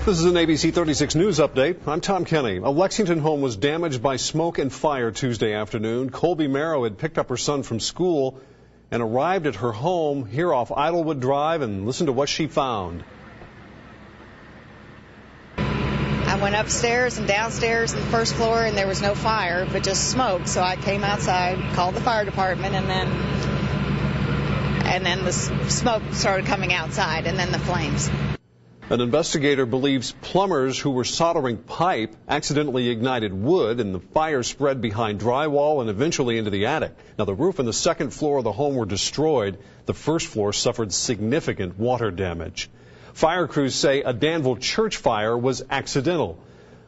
This is an ABC 36 News update. I'm Tom Kenny. A Lexington home was damaged by smoke and fire Tuesday afternoon. Colby Merrow had picked up her son from school and arrived at her home here off Idlewood Drive, and listen to what she found. I went upstairs and downstairs and the first floor, and there was no fire, but just smoke. So I came outside, called the fire department, and then the smoke started coming outside, and then the flames. An investigator believes plumbers who were soldering pipe accidentally ignited wood, and the fire spread behind drywall and eventually into the attic. Now, the roof and the second floor of the home were destroyed. The first floor suffered significant water damage. Fire crews say a Danville church fire was accidental.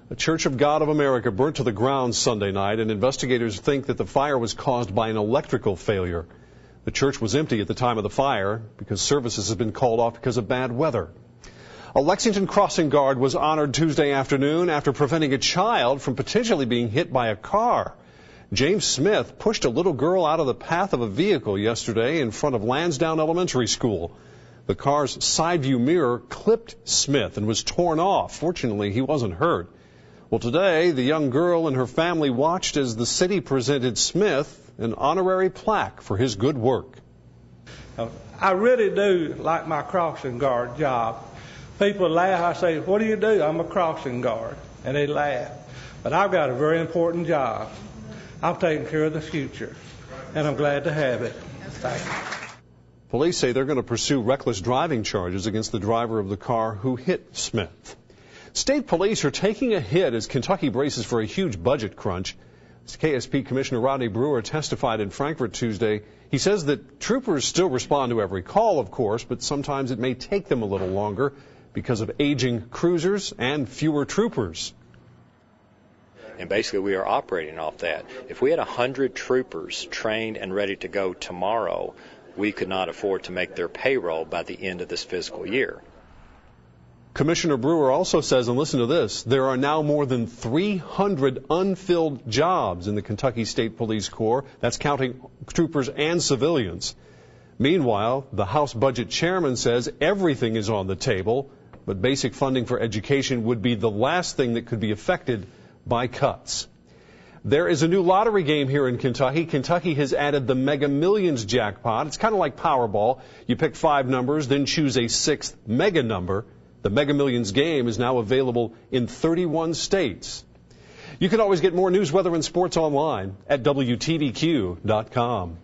The Church of God of America burnt to the ground Sunday night, and investigators think that the fire was caused by an electrical failure. The church was empty at the time of the fire because services have been called off because of bad weather. A Lexington crossing guard was honored Tuesday afternoon after preventing a child from potentially being hit by a car. James Smith pushed a little girl out of the path of a vehicle yesterday in front of Lansdowne Elementary School. The car's side view mirror clipped Smith and was torn off. Fortunately, he wasn't hurt. Well, today, the young girl and her family watched as the city presented Smith an honorary plaque for his good work. I really do like my crossing guard job. People laugh. I say, "What do you do?" "I'm a crossing guard." And they laugh. But I've got a very important job. I'm taking care of the future, and I'm glad to have it. Thank you. Police say they're going to pursue reckless driving charges against the driver of the car who hit Smith. State police are taking a hit as Kentucky braces for a huge budget crunch. KSP Commissioner Rodney Brewer testified in Frankfort Tuesday. He says that troopers still respond to every call, of course, but sometimes it may take them a little longer because of aging cruisers and fewer troopers. And basically we are operating off that. If we had 100 troopers trained and ready to go tomorrow, we could not afford to make their payroll by the end of this fiscal year. Commissioner Brewer also says, and listen to this, there are now more than 300 unfilled jobs in the Kentucky State Police Corps. That's counting troopers and civilians. Meanwhile, the House Budget Chairman says everything is on the table, but basic funding for education would be the last thing that could be affected by cuts. There is a new lottery game here in Kentucky. Kentucky has added the Mega Millions jackpot. It's kind of like Powerball. You pick 5 numbers, then choose a 6th mega number. The Mega Millions game is now available in 31 states. You can always get more news, weather, and sports online at WTVQ.com.